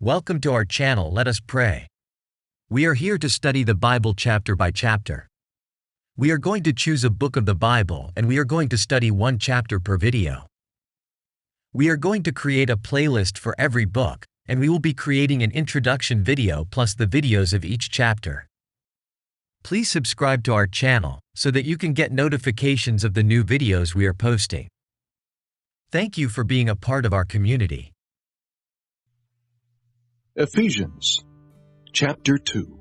Welcome to our channel. Let us pray. We are here to study the Bible chapter by chapter. We are going to choose a book of the Bible and we are going to study one chapter per video. We are going to create a playlist for every book, and we will be creating an introduction video plus the videos of each chapter. Please subscribe to our channel so that you can get notifications of the new videos we are posting. Thank you for being a part of our community. Ephesians Chapter 2.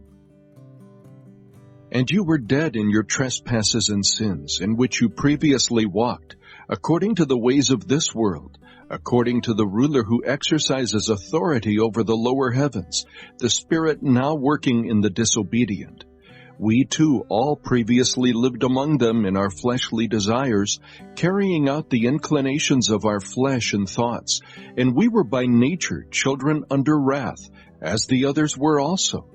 And you were dead in your trespasses and sins, in which you previously walked, according to the ways of this world, according to the ruler who exercises authority over the lower heavens, the spirit now working in the disobedient. We too all previously lived among them in our fleshly desires, carrying out the inclinations of our flesh and thoughts, and we were by nature children under wrath, as the others were also.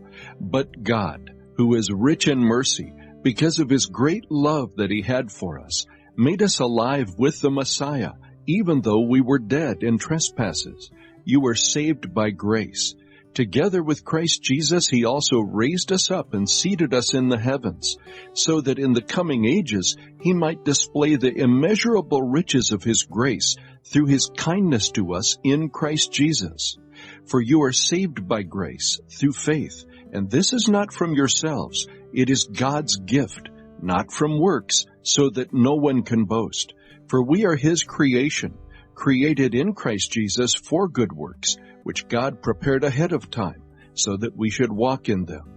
But God, who is rich in mercy, because of his great love that he had for us, made us alive with the Messiah, even though we were dead in trespasses. You were saved by grace. Together with Christ Jesus, he also raised us up and seated us in the heavens, so that in the coming ages he might display the immeasurable riches of his grace through his kindness to us in Christ Jesus. For you are saved by grace through faith, and this is not from yourselves. It is God's gift, not from works, so that no one can boast. For we are his creation, created in Christ Jesus for good works, which God prepared ahead of time, so that we should walk in them.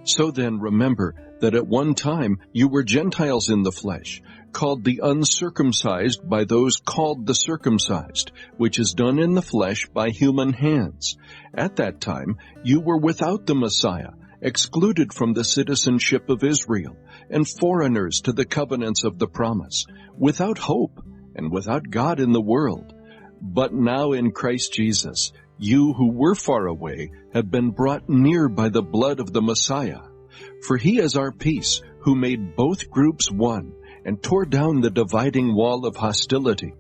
So then remember that at one time you were Gentiles in the flesh, called the uncircumcised by those called the circumcised, which is done in the flesh by human hands. At that time you were without the Messiah, excluded from the citizenship of Israel, and foreigners to the covenants of the promise, without hope and without God in the world. But now in Christ Jesus, you who were far away have been brought near by the blood of the Messiah. For he is our peace, who made both groups one, and tore down the dividing wall of hostility.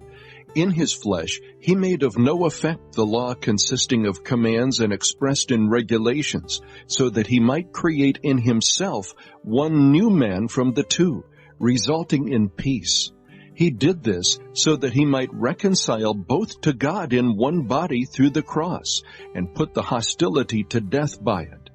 In his flesh he made of no effect the law consisting of commands and expressed in regulations, so that he might create in himself one new man from the two, resulting in peace. He did this so that he might reconcile both to God in one body through the cross, and put the hostility to death by it.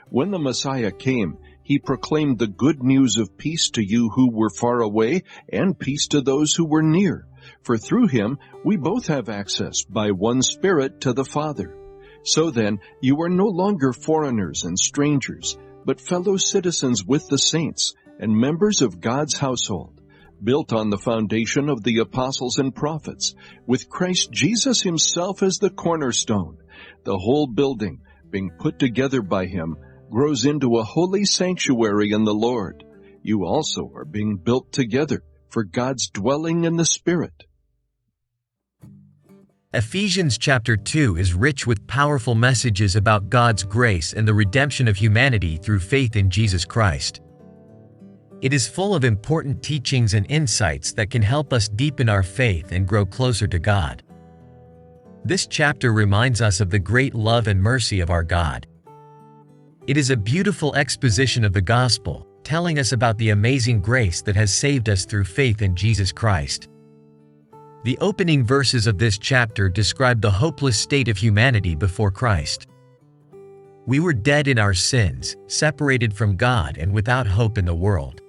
When the Messiah came, he proclaimed the good news of peace to you who were far away, and peace to those who were near. For through him we both have access by one Spirit to the Father. So then, you are no longer foreigners and strangers, but fellow citizens with the saints, and members of God's household, built on the foundation of the apostles and prophets, with Christ Jesus himself as the cornerstone. The whole building, being put together by him, grows into a holy sanctuary in the Lord. You also are being built together for God's dwelling in the Spirit. Ephesians chapter 2 is rich with powerful messages about God's grace and the redemption of humanity through faith in Jesus Christ. It is full of important teachings and insights that can help us deepen our faith and grow closer to God. This chapter reminds us of the great love and mercy of our God. It is a beautiful exposition of the gospel, telling us about the amazing grace that has saved us through faith in Jesus Christ. The opening verses of this chapter describe the hopeless state of humanity before Christ. We were dead in our sins, separated from God and without hope in the world.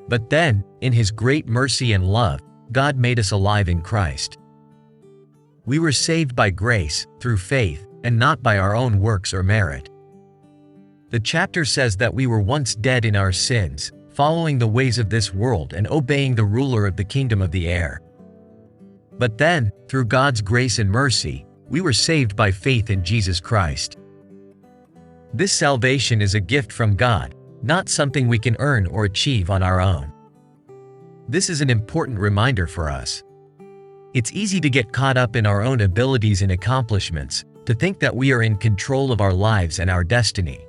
But then, in his great mercy and love, God made us alive in Christ. We were saved by grace, through faith, and not by our own works or merit. The chapter says that we were once dead in our sins, following the ways of this world and obeying the ruler of the kingdom of the air. But then, through God's grace and mercy, we were saved by faith in Jesus Christ. This salvation is a gift from God, not something we can earn or achieve on our own. This is an important reminder for us. It's easy to get caught up in our own abilities and accomplishments, to think that we are in control of our lives and our destiny.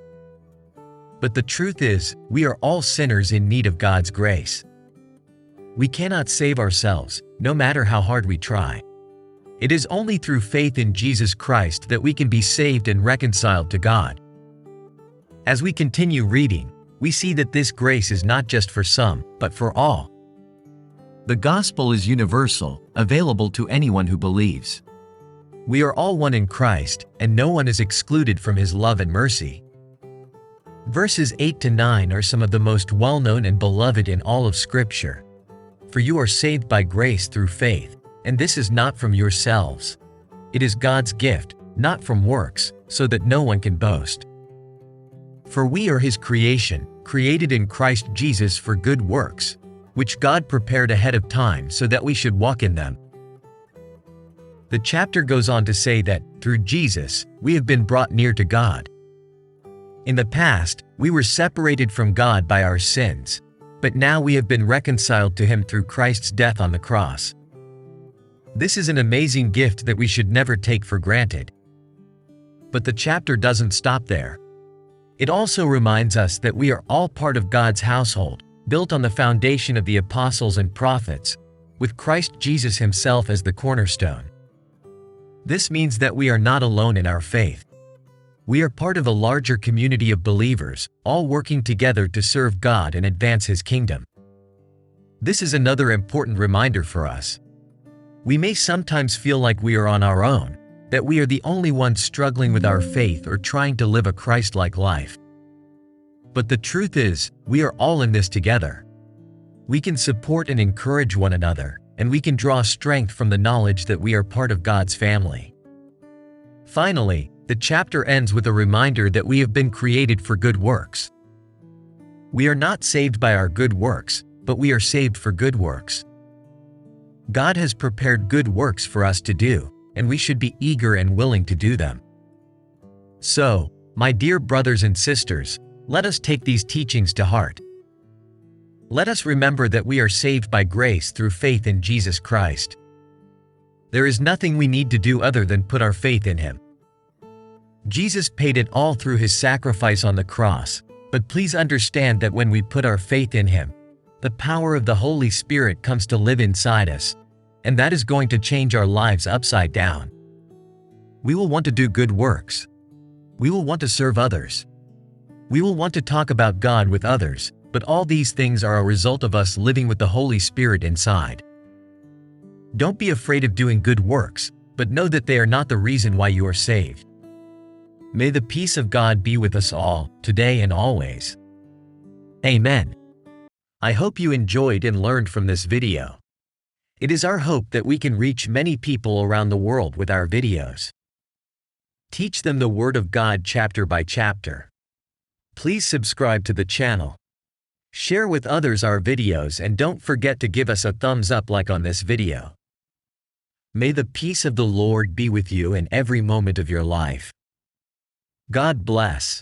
But the truth is, we are all sinners in need of God's grace. We cannot save ourselves, no matter how hard we try. It is only through faith in Jesus Christ that we can be saved and reconciled to God. As we continue reading, we see that this grace is not just for some, but for all. The gospel is universal, available to anyone who believes. We are all one in Christ, and no one is excluded from His love and mercy. Verses 8 to 9 are some of the most well-known and beloved in all of Scripture. For you are saved by grace through faith, and this is not from yourselves. It is God's gift, not from works, so that no one can boast. For we are His creation, created in Christ Jesus for good works, which God prepared ahead of time so that we should walk in them. The chapter goes on to say that, through Jesus, we have been brought near to God. In the past, we were separated from God by our sins, but now we have been reconciled to Him through Christ's death on the cross. This is an amazing gift that we should never take for granted. But the chapter doesn't stop there. It also reminds us that we are all part of God's household, built on the foundation of the apostles and prophets, with Christ Jesus Himself as the cornerstone. This means that we are not alone in our faith. We are part of a larger community of believers, all working together to serve God and advance His kingdom. This is another important reminder for us. We may sometimes feel like we are on our own, that we are the only ones struggling with our faith or trying to live a Christ-like life. But the truth is, we are all in this together. We can support and encourage one another, and we can draw strength from the knowledge that we are part of God's family. Finally, the chapter ends with a reminder that we have been created for good works. We are not saved by our good works, but we are saved for good works. God has prepared good works for us to do, and we should be eager and willing to do them. So, my dear brothers and sisters, let us take these teachings to heart. Let us remember that we are saved by grace through faith in Jesus Christ. There is nothing we need to do other than put our faith in Him. Jesus paid it all through His sacrifice on the cross, but please understand that when we put our faith in Him, the power of the Holy Spirit comes to live inside us, and that is going to change our lives upside down. We will want to do good works. We will want to serve others. We will want to talk about God with others, but all these things are a result of us living with the Holy Spirit inside. Don't be afraid of doing good works, but know that they are not the reason why you are saved. May the peace of God be with us all, today and always. Amen. I hope you enjoyed and learned from this video. It is our hope that we can reach many people around the world with our videos. Teach them the Word of God chapter by chapter. Please subscribe to the channel. Share with others our videos and don't forget to give us a thumbs up like on this video. May the peace of the Lord be with you in every moment of your life. God bless.